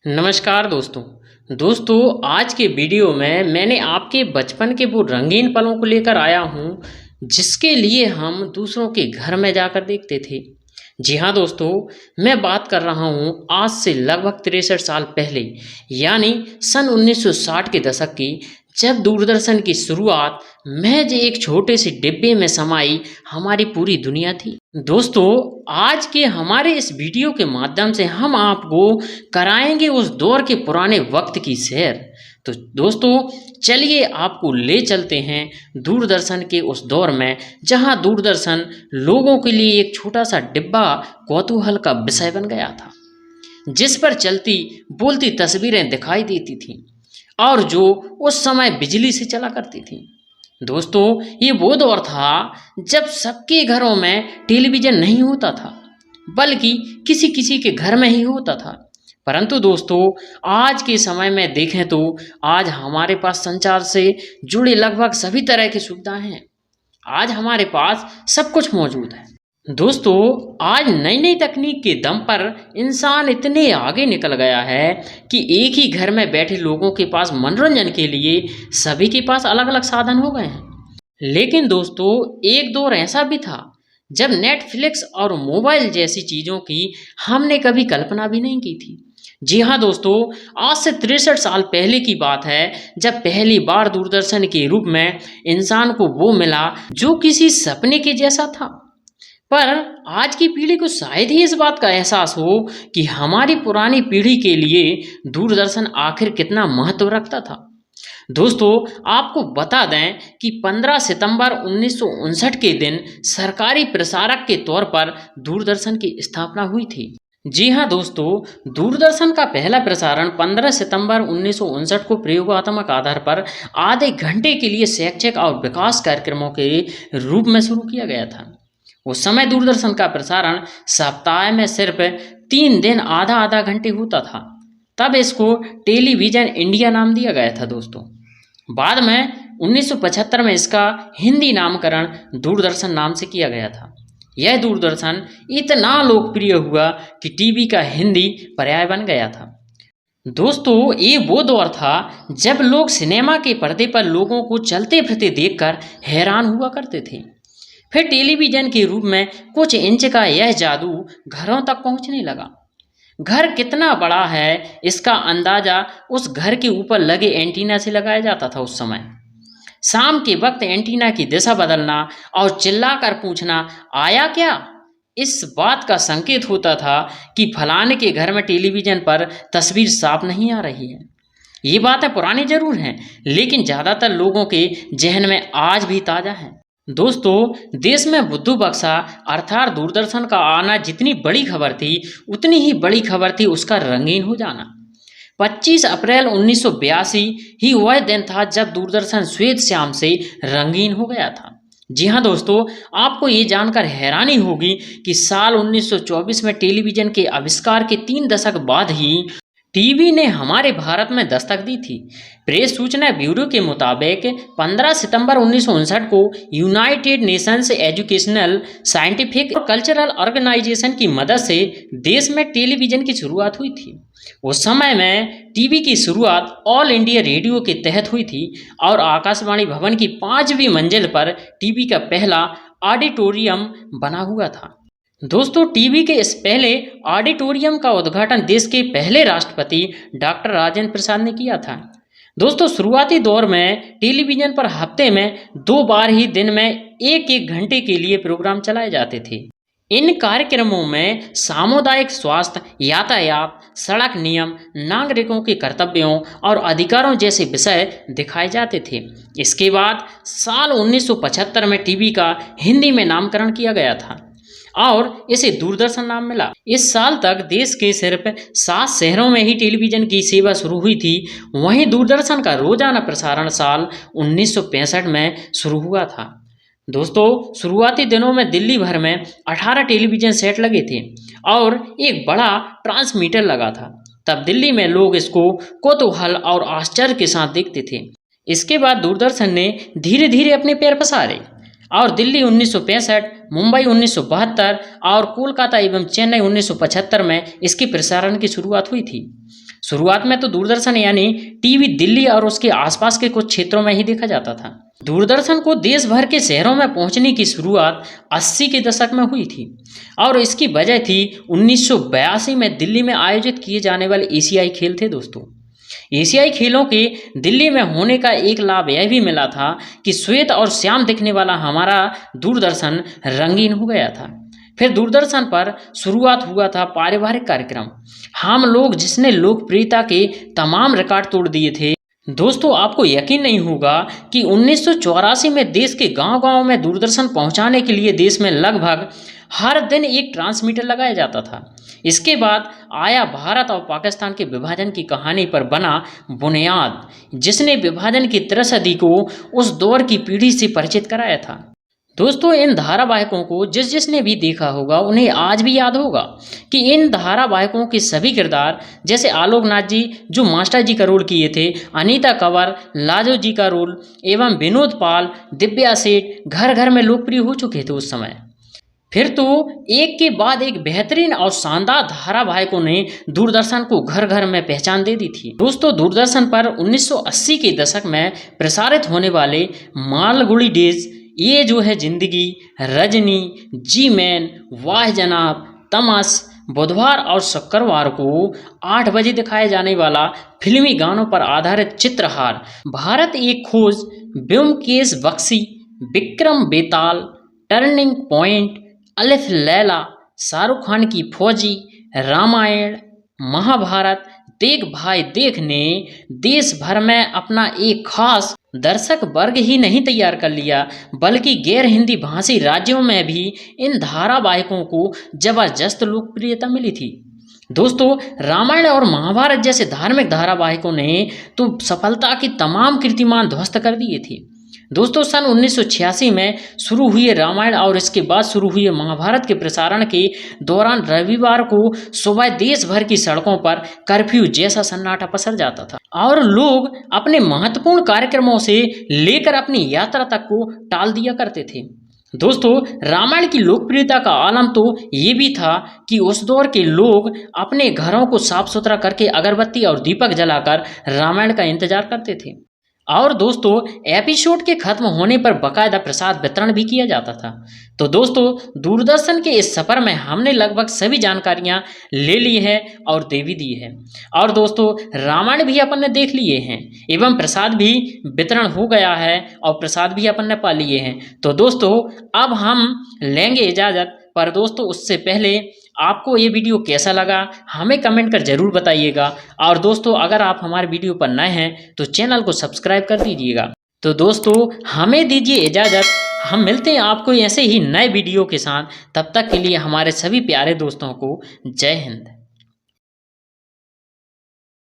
नमस्कार दोस्तों आज के वीडियो में मैंने आपके बचपन के वो रंगीन पलों को लेकर आया हूँ जिसके लिए हम दूसरों के घर में जाकर देखते थे। जी हाँ दोस्तों, मैं बात कर रहा हूँ आज से लगभग 63 साल पहले यानी सन 1960 के दशक की, जब दूरदर्शन की शुरुआत महज एक छोटे से डिब्बे में समाई हमारी पूरी दुनिया थी। दोस्तों, आज के हमारे इस वीडियो के माध्यम से हम आपको कराएंगे उस दौर के पुराने वक्त की सैर। तो दोस्तों, चलिए आपको ले चलते हैं दूरदर्शन के उस दौर में जहां दूरदर्शन लोगों के लिए एक छोटा सा डिब्बा कौतूहल का विषय बन गया था, जिस पर चलती बोलती तस्वीरें दिखाई देती थीं और जो उस समय बिजली से चला करती थी। दोस्तों, ये वो दौर था जब सबके घरों में टेलीविज़न नहीं होता था, बल्कि किसी किसी के घर में ही होता था। परंतु दोस्तों, आज के समय में देखें तो आज हमारे पास संचार से जुड़े लगभग सभी तरह की सुविधाएं हैं। आज हमारे पास सब कुछ मौजूद है। दोस्तों, आज नई नई तकनीक के दम पर इंसान इतने आगे निकल गया है कि एक ही घर में बैठे लोगों के पास मनोरंजन के लिए सभी के पास अलग अलग साधन हो गए हैं। लेकिन दोस्तों, एक दौर ऐसा भी था जब नेटफ्लिक्स और मोबाइल जैसी चीज़ों की हमने कभी कल्पना भी नहीं की थी। जी हाँ दोस्तों, आज से 63 साल पहले की बात है जब पहली बार दूरदर्शन के रूप में इंसान को वो मिला जो किसी सपने के जैसा था। पर आज की पीढ़ी को शायद ही इस बात का एहसास हो कि हमारी पुरानी पीढ़ी के लिए दूरदर्शन आखिर कितना महत्व रखता था। दोस्तों, आपको बता दें कि 15 सितंबर 1959 के दिन सरकारी प्रसारक के तौर पर दूरदर्शन की स्थापना हुई थी। जी हाँ दोस्तों, दूरदर्शन का पहला प्रसारण 15 सितंबर 1959 को प्रयोगात्मक आधार पर आधे घंटे के लिए शैक्षिक और विकास कार्यक्रमों के रूप में शुरू किया गया था। उस समय दूरदर्शन का प्रसारण सप्ताह में सिर्फ 3 दिन आधा आधा घंटे होता था। तब इसको टेलीविज़न इंडिया नाम दिया गया था। दोस्तों, बाद में 1975 में इसका हिंदी नामकरण दूरदर्शन नाम से किया गया था। यह दूरदर्शन इतना लोकप्रिय हुआ कि टीवी का हिंदी पर्याय बन गया था। दोस्तों, ये वो दौर था जब लोग सिनेमा के पर्दे पर लोगों को चलते फिरते देखकर हैरान हुआ करते थे। फिर टेलीविज़न के रूप में कुछ इंच का यह जादू घरों तक पहुंचने लगा। घर कितना बड़ा है इसका अंदाज़ा उस घर के ऊपर लगे एंटीना से लगाया जाता था। उस समय शाम के वक्त एंटीना की दिशा बदलना और चिल्लाकर पूछना आया क्या, इस बात का संकेत होता था कि फलाने के घर में टेलीविज़न पर तस्वीर साफ नहीं आ रही है। ये बातें पुरानी जरूर हैं, लेकिन ज़्यादातर लोगों के जहन में आज भी ताज़ा हैं। दोस्तों, देश में बुद्धू बक्सा अर्थात दूरदर्शन का आना जितनी बड़ी खबर थी, उतनी ही बड़ी खबर थी उसका रंगीन हो जाना। 25 अप्रैल 1982 ही वह दिन था जब दूरदर्शन श्वेत श्याम से रंगीन हो गया था। जी हाँ दोस्तों, आपको ये जानकर हैरानी होगी कि साल 1924 में टेलीविज़न के आविष्कार के 3 दशक बाद ही टीवी ने हमारे भारत में दस्तक दी थी। प्रेस सूचना ब्यूरो के मुताबिक 15 सितंबर 1959 को यूनाइटेड नेशंस एजुकेशनल, साइंटिफिक और कल्चरल ऑर्गेनाइजेशन की मदद से देश में टेलीविज़न की शुरुआत हुई थी। उस समय में टीवी की शुरुआत ऑल इंडिया रेडियो के तहत हुई थी और आकाशवाणी भवन की 5वीं मंजिल पर टीवी का पहला ऑडिटोरियम बना हुआ था। दोस्तों, टीवी के इस पहले ऑडिटोरियम का उद्घाटन देश के पहले राष्ट्रपति डॉक्टर राजेंद्र प्रसाद ने किया था। दोस्तों, शुरुआती दौर में टेलीविज़न पर हफ्ते में 2 बार ही दिन में 1-1 घंटे के लिए प्रोग्राम चलाए जाते थे। इन कार्यक्रमों में सामुदायिक स्वास्थ्य, यातायात, सड़क नियम, नागरिकों के कर्तव्यों और अधिकारों जैसे विषय दिखाए जाते थे। इसके बाद साल 1975 में टीवी का हिंदी में नामकरण किया गया था और इसे दूरदर्शन नाम मिला। इस साल तक देश के सिर्फ 7 शहरों में ही टेलीविज़न की सेवा शुरू हुई थी। वहीं दूरदर्शन का रोजाना प्रसारण साल 1965 में शुरू हुआ था। दोस्तों, शुरुआती दिनों में दिल्ली भर में 18 टेलीविज़न सेट लगे थे और एक बड़ा ट्रांसमीटर लगा था। तब दिल्ली में लोग इसको कौतूहल और आश्चर्य के साथ देखते थे। इसके बाद दूरदर्शन ने धीरे धीरे अपने पैर पसारे और दिल्ली 1965, मुंबई 1972 और कोलकाता एवं चेन्नई 1975 में इसके प्रसारण की शुरुआत हुई थी। शुरुआत में तो दूरदर्शन यानी टीवी दिल्ली और उसके आसपास के कुछ क्षेत्रों में ही देखा जाता था। दूरदर्शन को देश भर के शहरों में पहुंचने की शुरुआत 80 के दशक में हुई थी और इसकी वजह थी 1982 में दिल्ली में आयोजित किए जाने वाले एशियाई खेल थे दोस्तों। एशियाई खेलों के दिल्ली में होने का एक लाभ यह भी मिला था कि श्वेत और श्याम दिखने वाला हमारा दूरदर्शन रंगीन हो गया था। फिर दूरदर्शन पर शुरुआत हुआ था पारिवारिक कार्यक्रम हम लोग, जिसने लोकप्रियता के तमाम रिकॉर्ड तोड़ दिए थे। दोस्तों, आपको यकीन नहीं होगा कि 1984 में देश के गांव-गांव में दूरदर्शन पहुंचाने के लिए देश में लगभग हर दिन एक ट्रांसमीटर लगाया जाता था। इसके बाद आया भारत और पाकिस्तान के विभाजन की कहानी पर बना बुनियाद, जिसने विभाजन की त्रसदी को उस दौर की पीढ़ी से परिचित कराया था। दोस्तों, इन धारावाहिकों को जिसने भी देखा होगा उन्हें आज भी याद होगा कि इन धारावाहिकों के सभी किरदार, जैसे आलोक नाथ जी जो मास्टर जी का रोल किए थे, अनीता कंवर लाजो जी का रोल एवं विनोद पाल, दिव्या सेठ घर घर में लोकप्रिय हो चुके थे उस समय। फिर तो एक के बाद एक बेहतरीन और शानदार धारावाहिकों ने दूरदर्शन को घर घर में पहचान दे दी थी। दोस्तों, दूरदर्शन पर 1980 के दशक में प्रसारित होने वाले मालगुडी डेज, ये जो है जिंदगी, रजनी, जी मैन, वाह जनाब, तमस, बुधवार और शुक्रवार को 8 बजे दिखाए जाने वाला फिल्मी गानों पर आधारित चित्रहार, भारत एक खोज, ब्योमकेश बख्शी, विक्रम बेताल, टर्निंग पॉइंट, अलिफ लैला, शाहरुख खान की फौजी, रामायण, महाभारत, देख भाई देख ने देश भर में अपना एक खास दर्शक वर्ग ही नहीं तैयार कर लिया, बल्कि गैर हिंदी भाषी राज्यों में भी इन धारावाहिकों को जबरदस्त लोकप्रियता मिली थी। दोस्तों, रामायण और महाभारत जैसे धार्मिक धारावाहिकों ने तो सफलता की तमाम कीर्तिमान ध्वस्त कर दिए थे। दोस्तों, सन 1986 में शुरू हुए रामायण और इसके बाद शुरू हुए महाभारत के प्रसारण के दौरान रविवार को सुबह देश भर की सड़कों पर कर्फ्यू जैसा सन्नाटा पसर जाता था और लोग अपने महत्वपूर्ण कार्यक्रमों से लेकर अपनी यात्रा तक को टाल दिया करते थे। दोस्तों, रामायण की लोकप्रियता का आलम तो ये भी था कि उस दौर के लोग अपने घरों को साफ सुथरा करके अगरबत्ती और दीपक जलाकर रामायण का इंतजार करते थे और दोस्तों, एपिसोड के खत्म होने पर बकायदा प्रसाद वितरण भी किया जाता था। तो दोस्तों, दूरदर्शन के इस सफ़र में हमने लगभग सभी जानकारियां ले ली है और दे भी दी है और दोस्तों, रामायण भी अपन ने देख लिए हैं एवं प्रसाद भी वितरण हो गया है और प्रसाद भी अपन ने पा लिए हैं। तो दोस्तों, अब हम लेंगे इजाज़त, पर दोस्तों उससे पहले आपको ये वीडियो कैसा लगा हमें कमेंट कर ज़रूर बताइएगा और दोस्तों, अगर आप हमारे वीडियो पर नए हैं तो चैनल को सब्सक्राइब कर दीजिएगा। तो दोस्तों, हमें दीजिए इजाज़त, हम मिलते हैं आपको ऐसे ही नए वीडियो के साथ। तब तक के लिए हमारे सभी प्यारे दोस्तों को जय हिंद।